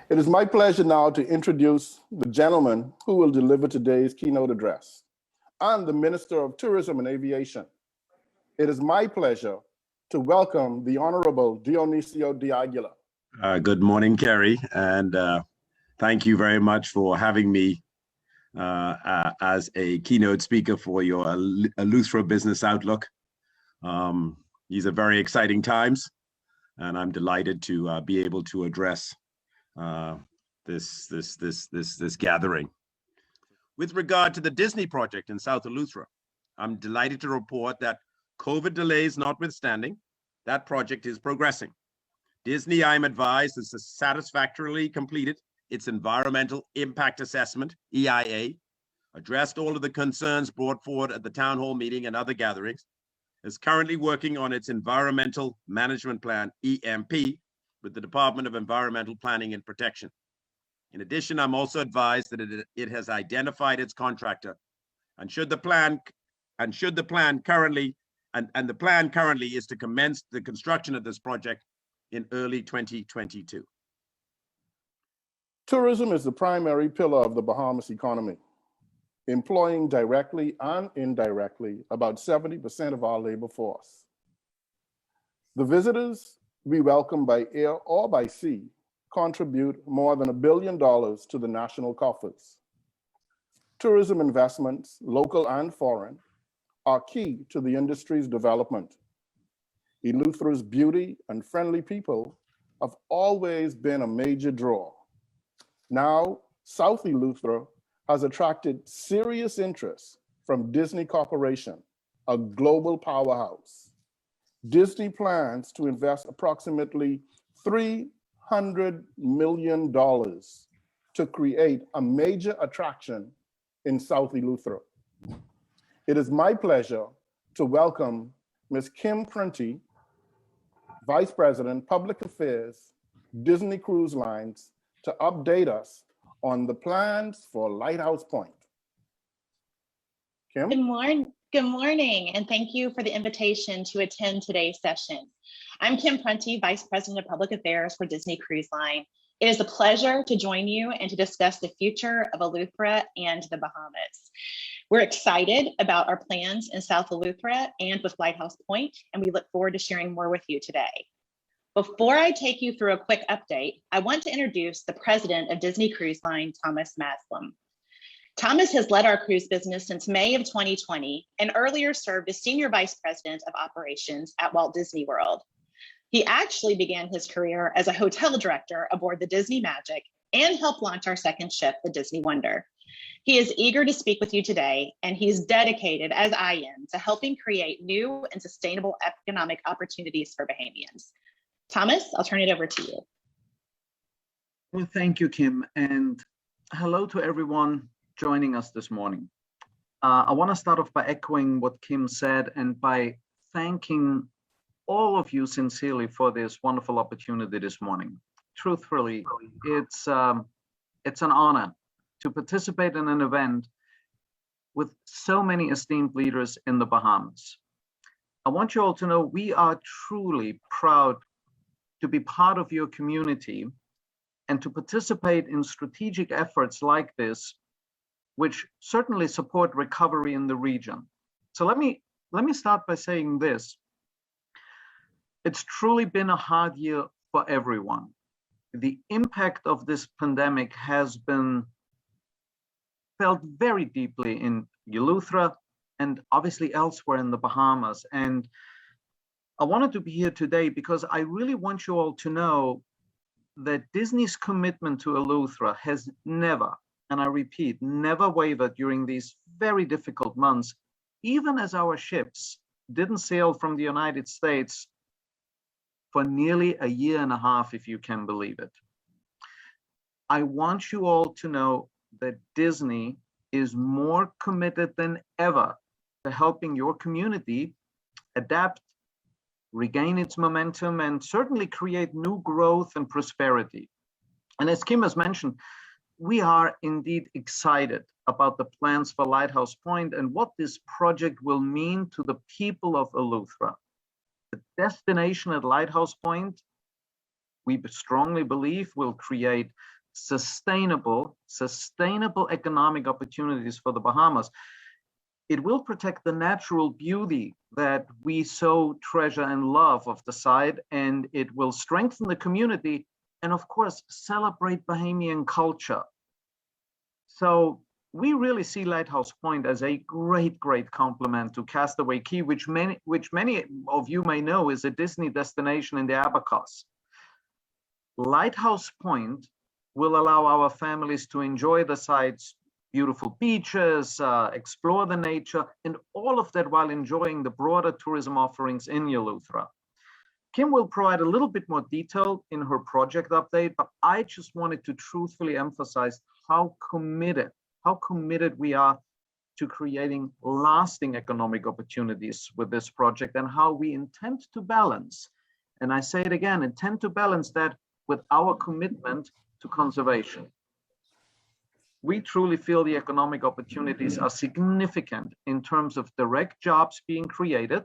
It is my pleasure now to introduce the gentleman who will deliver today's keynote address. I'm the Minister of Tourism and Aviation. It is my pleasure to welcome the Honorable Dionisio de Aguilar. Good morning, Kerry, and thank you very much for having me as a keynote speaker for your Eleuthera Business Outlook. These are very exciting times, and I'm delighted to be able to address this gathering. With regard to the Disney project in South Eleuthera, I'm delighted to report that COVID delays notwithstanding, that project is progressing. Disney, I'm advised, has satisfactorily completed its environmental impact assessment, EIA, addressed all of the concerns brought forward at the town hall meeting and other gatherings, is currently working on its environmental management plan, EMP, with the Department of Environmental Planning and Protection. In addition, I'm also advised that it has identified its contractor, and the plan currently is to commence the construction of this project in early 2022. Tourism is the primary pillar of the Bahamas economy, employing directly and indirectly about 70% of our labor force. The visitors we welcome by air or by sea contribute more than $1 billion to the national coffers. Tourism investments, local and foreign, are key to the industry's development. Eleuthera's beauty and friendly people have always been a major draw. Now, South Eleuthera has attracted serious interest from Disney Corporation, a global powerhouse. Disney plans to invest approximately $300 million to create a major attraction in South Eleuthera. It is my pleasure to welcome Ms. Kim Prunty, Vice President, Public Affairs, Disney Cruise Lines, to update us on the plans for Lighthouse Point. Kim? Good morning, and thank you for the invitation to attend today's session. I'm Kim Prunty, Vice President of Public Affairs for Disney Cruise Line. It is a pleasure to join you and to discuss the future of Eleuthera and the Bahamas. We're excited about our plans in South Eleuthera and with Lighthouse Point, and we look forward to sharing more with you today. Before I take you through a quick update, I want to introduce the president of Disney Cruise Line, Thomas Maslam. Thomas has led our cruise business since May of 2020 and earlier served as Senior Vice President of Operations at Walt Disney World. He actually began his career as a hotel director aboard the Disney Magic and helped launch our second ship, the Disney Wonder. He is eager to speak with you today, and he's dedicated, as I am, to helping create new and sustainable economic opportunities for Bahamians. Thomas, I'll turn it over to you. Well, thank you, Kim, and hello to everyone joining us this morning. I want to start off by echoing what Kim said and by thanking all of you sincerely for this wonderful opportunity this morning. Truthfully, it's an honor to participate in an event with so many esteemed leaders in the Bahamas. I want you all to know we are truly proud to be part of your community and to participate in strategic efforts like this, which certainly support recovery in the region. So let me start by saying this. It's truly been a hard year for everyone. The impact of this pandemic has been felt very deeply in Eleuthera and obviously elsewhere in the Bahamas. And I wanted to be here today because I really want you all to know that Disney's commitment to Eleuthera has never, and I repeat, never wavered during these very difficult months, even as our ships didn't sail from the United States for nearly 1.5 years, if you can believe it. I want you all to know that Disney is more committed than ever to helping your community adapt, regain its momentum, and certainly create new growth and prosperity. And as Kim has mentioned, we are indeed excited about the plans for Lighthouse Point and what this project will mean to the people of Eleuthera. The destination at Lighthouse Point, we strongly believe, will create sustainable economic opportunities for the Bahamas. It will protect the natural beauty that we so treasure and love of the site, and it will strengthen the community and, of course, celebrate Bahamian culture. So we really see Lighthouse Point as a great complement to Castaway Cay, which many of you may know is a Disney destination in the Abacos. Lighthouse Point will allow our families to enjoy the site's beautiful beaches, explore the nature, and all of that while enjoying the broader tourism offerings in Eleuthera. Kim will provide a little bit more detail in her project update, but I just wanted to truthfully emphasize how committed we are to creating lasting economic opportunities with this project, and how we intend to balance, and I say it again, intend to balance that with our commitment to conservation. We truly feel the economic opportunities are significant in terms of direct jobs being created,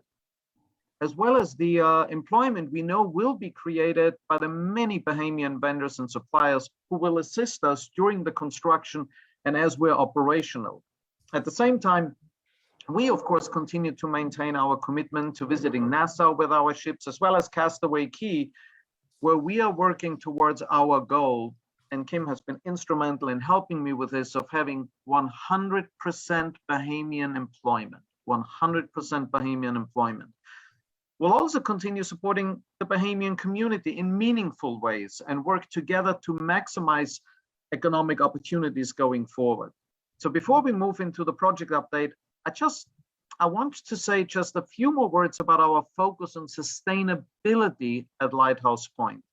as well as the employment we know will be created by the many Bahamian vendors and suppliers who will assist us during the construction and as we're operational. At the same time, we of course continue to maintain our commitment to visiting Nassau with our ships, as well as Castaway Cay, where we are working towards our goal, and Kim has been instrumental in helping me with this, of having 100% Bahamian employment, 100% Bahamian employment. We'll also continue supporting the Bahamian community in meaningful ways and work together to maximize economic opportunities going forward. So before we move into the project update, I want to say just a few more words about our focus on sustainability at Lighthouse Point,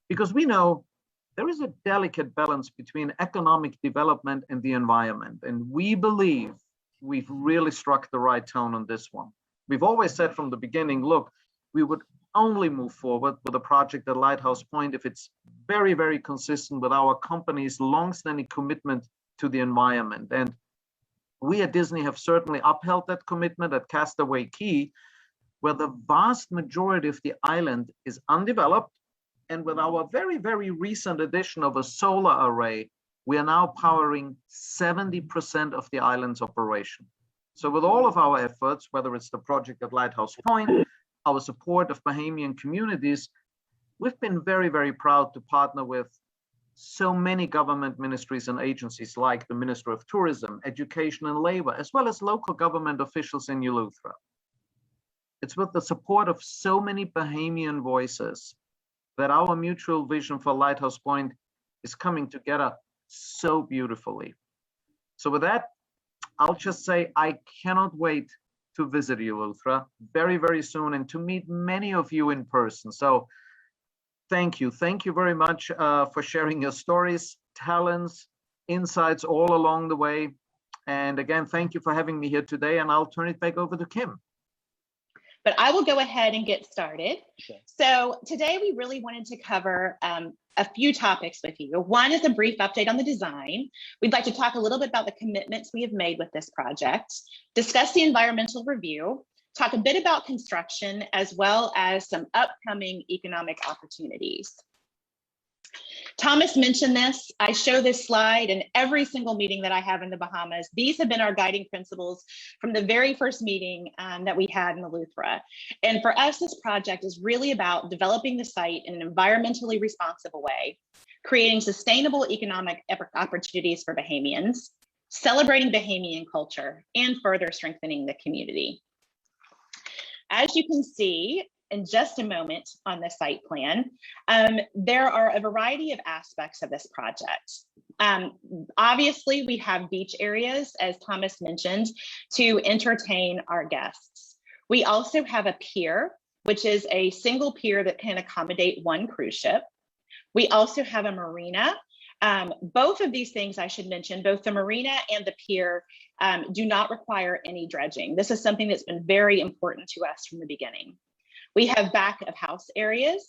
because we know there is a delicate balance between economic development and the environment, and we believe we've really struck the right tone on this one. We've always said from the beginning, look, we would only move forward with a project at Lighthouse Point if it's very consistent with our company's long-standing commitment to the environment. And we at Disney have certainly upheld that commitment at Castaway Cay, where the vast majority of the island is undeveloped. And with our very recent addition of a solar array, we are now powering 70% of the island's operation. So with all of our efforts, whether it's the project at Lighthouse Point, our support of Bahamian communities, we've been very proud to partner with so many government ministries and agencies like the Ministry of Tourism, Education and Labor, as well as local government officials in Eleuthera. It's with the support of so many Bahamian voices that our mutual vision for Lighthouse Point is coming together so beautifully. So with that, I'll just say I cannot wait to visit Eleuthera very soon and to meet many of you in person. So thank you very much for sharing your stories, talents, insights all along the way. And again, thank you for having me here today, and I'll turn it back over to Kim. But I will go ahead and get started. Okay. So today we really wanted to cover a few topics with you. One is a brief update on the design. We'd like to talk a little bit about the commitments we have made with this project, discuss the environmental review, talk a bit about construction, as well as some upcoming economic opportunities. Thomas mentioned this. I show this slide in every single meeting that I have in the Bahamas. These have been our guiding principles from the very first meeting that we had in Eleuthera. And for us, this project is really about developing the site in an environmentally responsible way, creating sustainable economic opportunities for Bahamians, celebrating Bahamian culture, and further strengthening the community. As you can see, in just a moment on the site plan, there are a variety of aspects of this project. Obviously, we have beach areas, as Thomas mentioned, to entertain our guests. We also have a pier, which is a single pier that can accommodate one cruise ship. We also have a marina. Both of these things I should mention, both the marina and the pier do not require any dredging. This is something that's been very important to us from the beginning. We have back of house areas.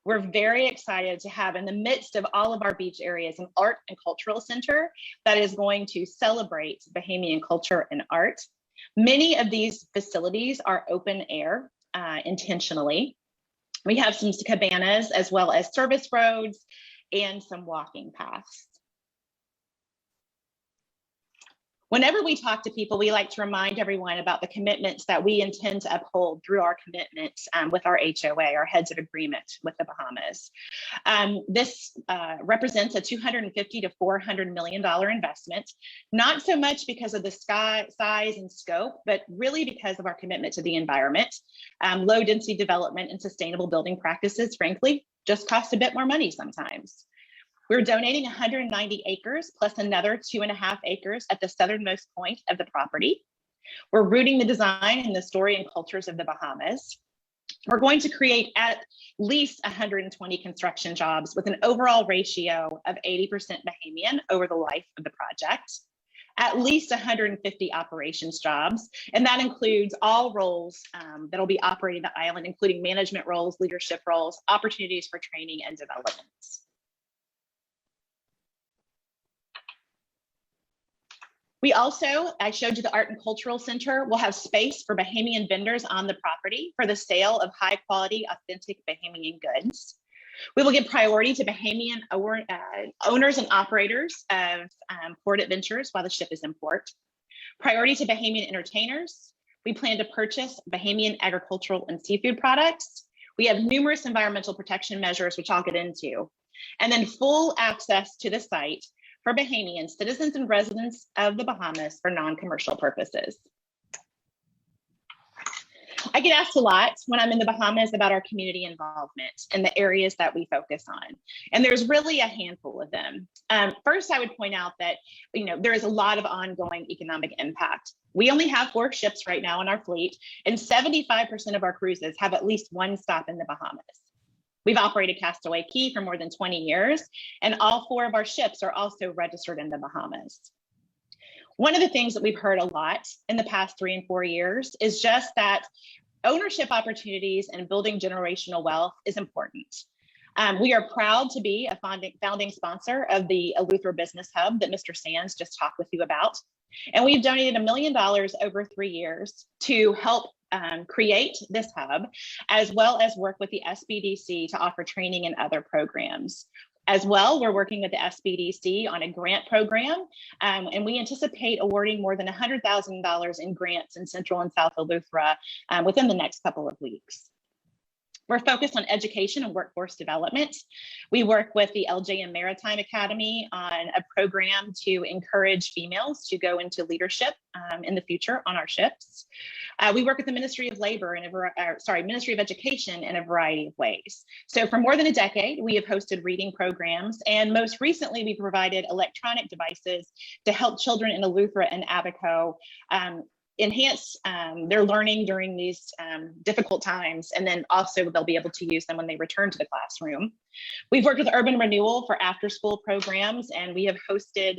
We're very excited to have in the midst of all of our beach areas an art and cultural center that is going to celebrate Bahamian culture and art. Many of these facilities are open air intentionally. We have some cabanas as well as service roads and some walking paths. Whenever we talk to people, we like to remind everyone about the commitments that we intend to uphold through our commitments with our HOA, our heads of agreement with the Bahamas. This represents a $250 to $400 million investment, not so much because of the size and scope, but really because of our commitment to the environment. Low density development and sustainable building practices, frankly, just cost a bit more money sometimes. We're donating 190 acres plus another 2.5 acres at the southernmost point of the property. We're rooting the design in the story and cultures of the Bahamas. We're going to create at least 120 construction jobs with an overall ratio of 80% Bahamian over the life of the project. At least 150 operations jobs, and that includes all roles that will be operating the island, including management roles, leadership roles, opportunities for training and development. We also, I showed you the Art and Cultural Center, will have space for Bahamian vendors on the property for the sale of high quality, authentic Bahamian goods. We will give priority to Bahamian owners and operators of port adventures while the ship is in port. Priority to Bahamian entertainers. We plan to purchase Bahamian agricultural and seafood products. We have numerous environmental protection measures, which I'll get into. And then full access to the site for Bahamian citizens and residents of the Bahamas for non-commercial purposes. I get asked a lot when I'm in the Bahamas about our community involvement and the areas that we focus on. And there's really a handful of them. First, I would point out that there is a lot of ongoing economic impact. We only have 4 ships right now in our fleet, and 75% of our cruises have at least one stop in the Bahamas. We've operated Castaway Cay for more than 20 years, and all 4 of our ships are also registered in the Bahamas. One of the things that we've heard a lot in the past 3 and 4 years is just that ownership opportunities and building generational wealth is important. We are proud to be a founding sponsor of the Eleuthera Business Hub that Mr. Sands just talked with you about. And we've donated $1 million over 3 years to help create this hub, as well as work with the SBDC to offer training and other programs. As well, we're working with the SBDC on a grant program, and we anticipate awarding more than $100,000 in grants in Central and South Eleuthera within the next couple of weeks. We're focused on education and workforce development. We work with the LJM Maritime Academy on a program to encourage females to go into leadership in the future on our ships. We work with the Ministry of Labor and Ministry of Education in a variety of ways. So for more than a decade, we have hosted reading programs, and most recently we provided electronic devices to help children in Eleuthera and Abaco enhance their learning during these difficult times, and then also they'll be able to use them when they return to the classroom. We've worked with Urban Renewal for after-school programs, and we have hosted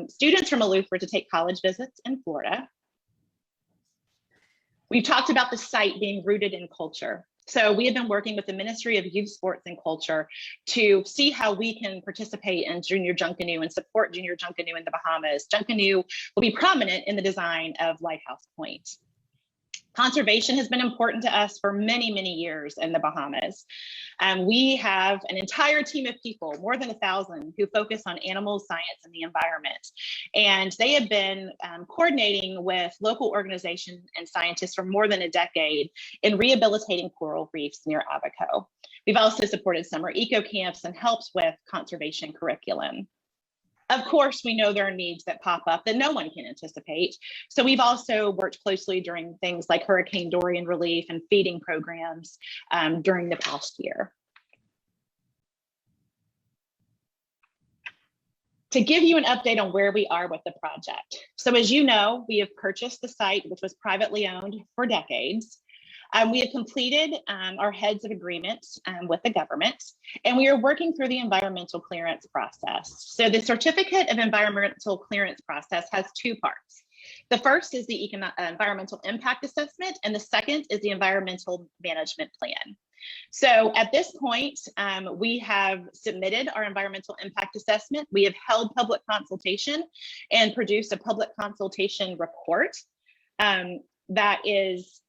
students from Eleuthera to take college visits in Florida. We've talked about the site being rooted in culture. So we have been working with the Ministry of Youth, Sports and Culture to see how we can participate in Junior Junkanoo and support Junior Junkanoo in the Bahamas. Junkanoo will be prominent in the design of Lighthouse Point. Conservation has been important to us for many, many years in the Bahamas. We have an entire team of people, more than 1,000, who focus on animals, science, and the environment. And they have been coordinating with local organizations and scientists for more than a decade in rehabilitating coral reefs near Abaco. We've also supported summer eco camps and helped with conservation curriculum. Of course, we know there are needs that pop up that no one can anticipate. So we've also worked closely during things like Hurricane Dorian relief and feeding programs during the past year. To give you an update on where we are with the project. So as you know, we have purchased the site, which was privately owned for decades. We have completed our heads of agreements with the government, and we are working through the environmental clearance process. So the certificate of environmental clearance process has 2 parts. The first is the environmental impact assessment, and the second is the environmental management plan. So at this point, we have submitted our environmental impact assessment. We have held public consultation and produced a public consultation report that is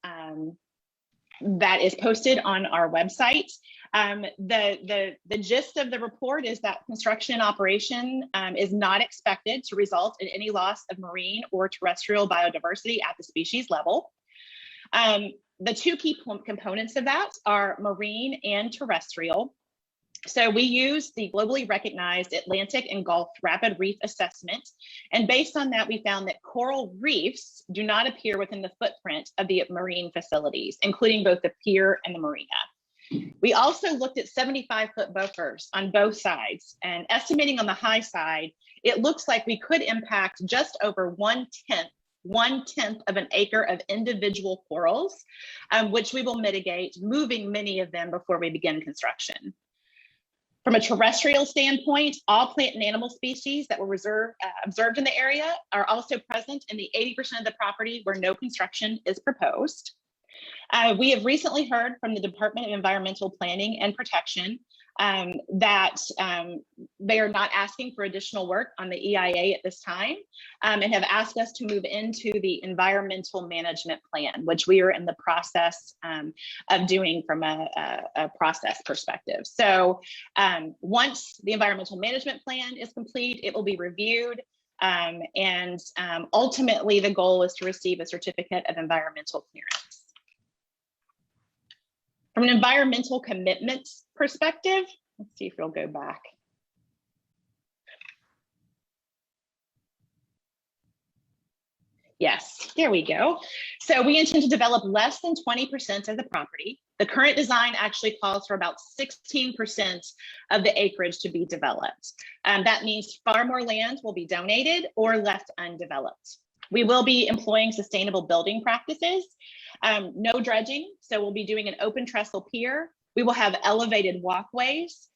posted on our website. The gist of the report is that construction and operation is not expected to result in any loss of marine or terrestrial biodiversity at the species level. The two key components of that are marine and terrestrial. So we use the globally recognized Atlantic and Gulf Rapid Reef Assessment. And based on that, we found that coral reefs do not appear within the footprint of the marine facilities, including both the pier and the marina. We also looked at 75-foot buffers on both sides, and estimating on the high side, it looks like we could impact just over one-tenth of an acre of individual corals, which we will mitigate, moving many of them before we begin construction. From a terrestrial standpoint, all plant and animal species that were observed in the area are also present in the 80% of the property where no construction is proposed. We have recently heard from the Department of Environmental Planning and Protection that they are not asking for additional work on the EIA at this time, and have asked us to move into the environmental management plan, which we are in the process of doing from a process perspective. So once the environmental management plan is complete, it will be reviewed, and ultimately the goal is to receive a certificate of environmental clearance. From an environmental commitment perspective, let's see if we'll go back. Yes, there we go. So we intend to develop less than 20% of the property. The current design actually calls for about 16% of the acreage to be developed. That means far more land will be donated or left undeveloped. We will be employing sustainable building practices, no dredging. So we'll be doing an open trestle pier. We will have elevated walkways.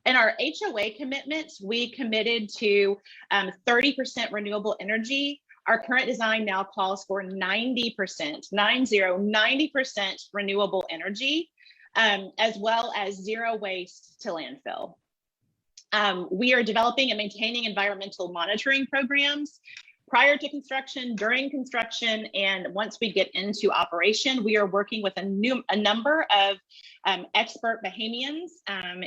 In our HOA commitments, we committed to 30% renewable energy. Our current design now calls for 90% renewable energy, as well as zero waste to landfill. We are developing and maintaining environmental monitoring programs prior to construction, during construction, and once we get into operation. We are working with a number of expert Bahamians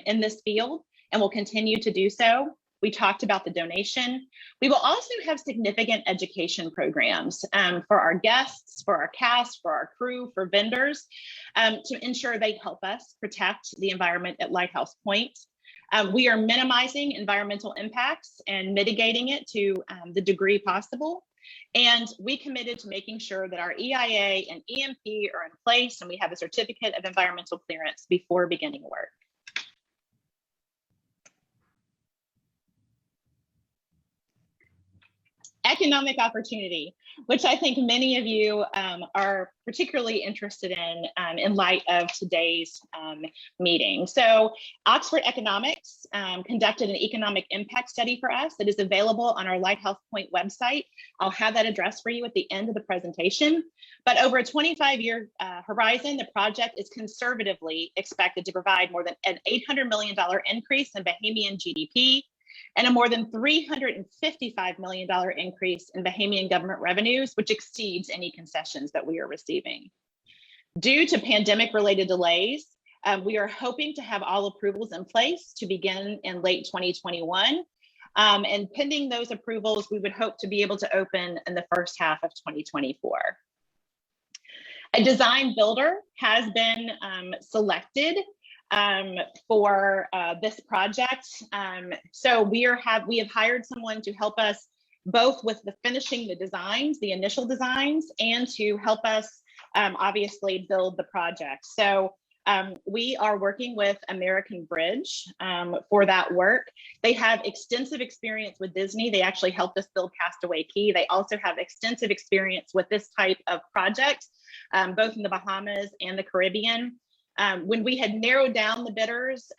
in this field, and will continue to do so. We talked about the donation. We will also have significant education programs for our guests, for our cast, for our crew, for vendors, to ensure they help us protect the environment at Lighthouse Point. We are minimizing environmental impacts and mitigating it to the degree possible. And we committed to making sure that our EIA and EMP are in place and we have a certificate of environmental clearance before beginning work. Economic opportunity, which I think many of you are particularly interested in light of today's meeting. So Oxford Economics conducted an economic impact study for us that is available on our Lighthouse Point website. I'll have that address for you at the end of the presentation. But over a 25-year horizon, the project is conservatively expected to provide more than an $800 million increase in Bahamian GDP, and a more than $355 million increase in Bahamian government revenues, which exceeds any concessions that we are receiving. Due to pandemic-related delays, we are hoping to have all approvals in place to begin in late 2021. And pending those approvals, we would hope to be able to open in the first half of 2024. A design builder has been selected for this project. So we have hired someone to help us both with the finishing the designs, the initial designs, and to help us obviously build the project. So we are working with American Bridge for that work. They have extensive experience with Disney. They actually helped us build Castaway Cay. They also have extensive experience with this type of project, both in the Bahamas and the Caribbean. When we had narrowed down the bidders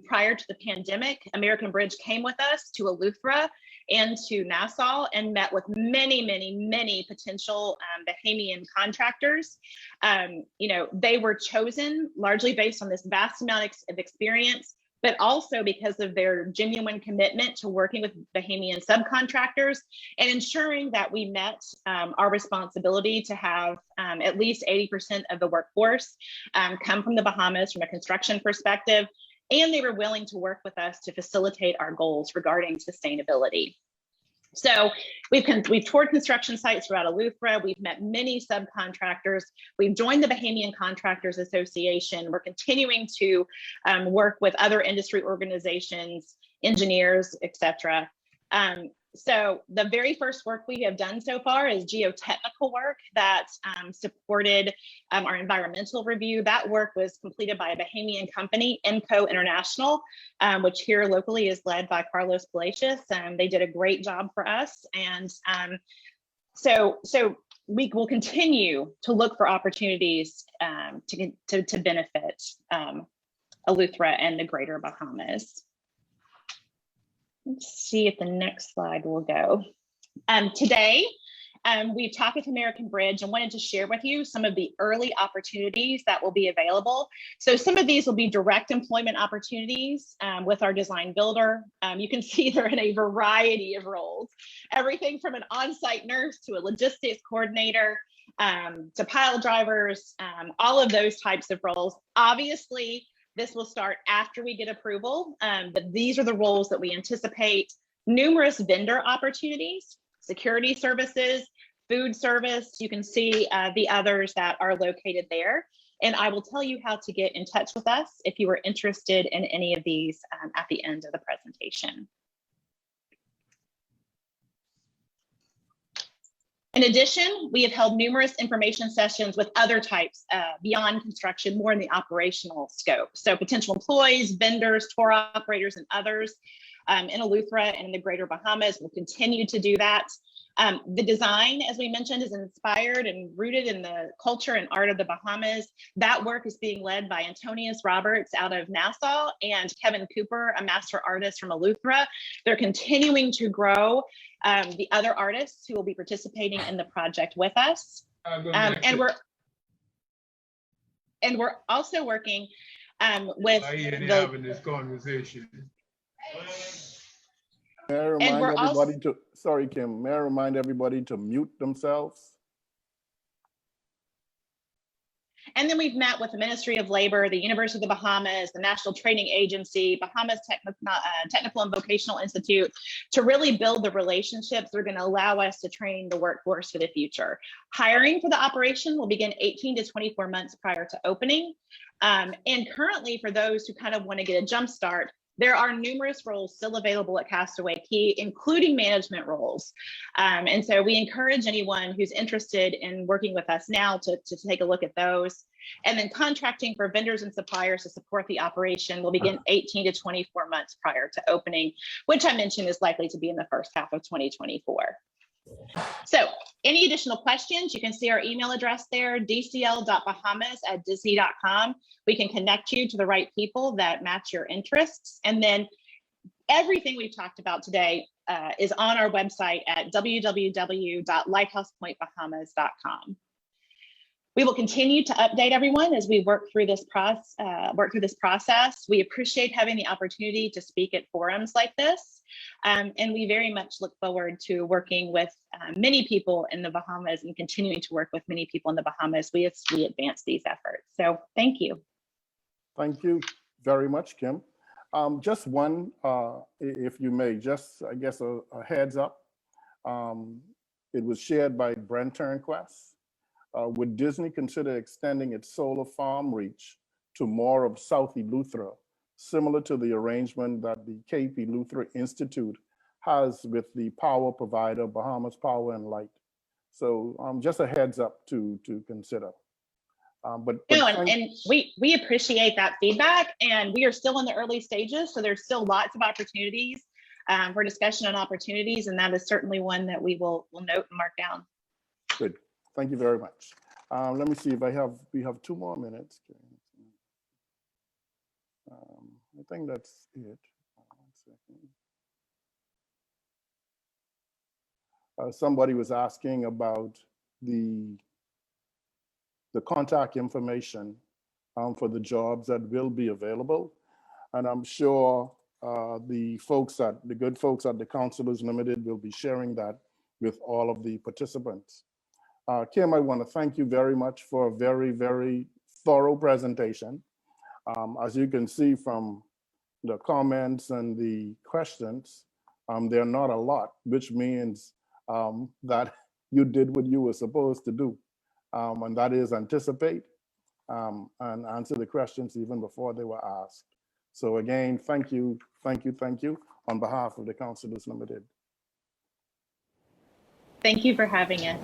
prior to the pandemic, American Bridge came with us to Eleuthera and to Nassau and met with many potential Bahamian contractors. They were chosen largely based on this vast amount of experience, but also because of their genuine commitment to working with Bahamian subcontractors and ensuring that we met our responsibility to have at least 80% of the workforce come from the Bahamas from a construction perspective. and they were willing to work with us to facilitate our goals regarding sustainability. So we've toured construction sites throughout Eleuthera. We've met many subcontractors. We've joined the Bahamian Contractors Association. We're continuing to work with other industry organizations, engineers, etc. So the very first work we have done so far is geotechnical work that supported our environmental review. That work was completed by a Bahamian company, Enco International, which here locally is led by Carlos Palacios. They did a great job for us. And so we will continue to look for opportunities to benefit Eleuthera and the Greater Bahamas. Let's see if the next slide will go. Today, we've talked with American Bridge and wanted to share with you some of the early opportunities that will be available. So some of these will be direct employment opportunities with our design builder. You can see they're in a variety of roles, everything from an on-site nurse to a logistics coordinator, to pile drivers, all of those types of roles. Obviously, this will start after we get approval, but these are the roles that we anticipate. Numerous vendor opportunities, security services, food service. You can see the others that are located there. And I will tell you how to get in touch with us if you are interested in any of these at the end of the presentation. In addition, we have held numerous information sessions with other types beyond construction, more in the operational scope. So potential employees, vendors, tour operators, and others in Eleuthera and in the Greater Bahamas will continue to do that. The design, as we mentioned, is inspired and rooted in the culture and art of the Bahamas. That work is being led by Antonius Roberts out of Nassau and Kevin Cooper, a master artist from Eleuthera. They're continuing to grow the other artists who will be participating in the project with us. And we're also working with having this conversation. May I remind everybody to, sorry, Kim, may I remind everybody to mute themselves? And then we've met with the Ministry of Labor, the University of the Bahamas, the National Training Agency, Bahamas Technical and Vocational Institute to really build the relationships that are going to allow us to train the workforce for the future. Hiring for the operation will begin 18 to 24 months prior to opening. And currently, for those who kind of want to get a jump start, there are numerous roles still available at Castaway Key, including management roles. And so we encourage anyone who's interested in working with us now to take a look at those. And then contracting for vendors and suppliers to support the operation will begin 18 to 24 months prior to opening, which I mentioned is likely to be in the first half of 2024. So any additional questions, you can see our email address there, dcl.bahamas@disney.com. We can connect you to the right people that match your interests. And then everything we've talked about today is on our website at www.lighthousepointbahamas.com. We will continue to update everyone as we work through this process. We appreciate having the opportunity to speak at forums like this. And we very much look forward to working with many people in the Bahamas and continuing to work with many people in the Bahamas as we advance these efforts. So thank you. Thank you very much, Kim. Just one, if you may, just I guess a heads up. It was shared by Brent Turnquest. Would Disney consider extending its solar farm reach to more of South Eleuthera, similar to the arrangement that the Cape Eleuthera Institute has with the power provider, Bahamas Power and Light? So just a heads up to consider. And we appreciate that feedback, and we are still in the early stages, so there's still lots of opportunities for discussion on opportunities, and that is certainly one that we will note and mark down. Good. Thank you very much. Let me see if we have 2 more minutes. I think that's it. 1 second. Somebody was asking about the contact information for the jobs that will be available. And I'm sure the good folks at the Counselors Limited will be sharing that with all of the participants. Kim, I want to thank you very much for a very, very thorough presentation. As you can see from the comments and the questions, they're not a lot, which means that you did what you were supposed to do, and that is anticipate and answer the questions even before they were asked. So again, thank you on behalf of the Counselors Limited. Thank you for having us.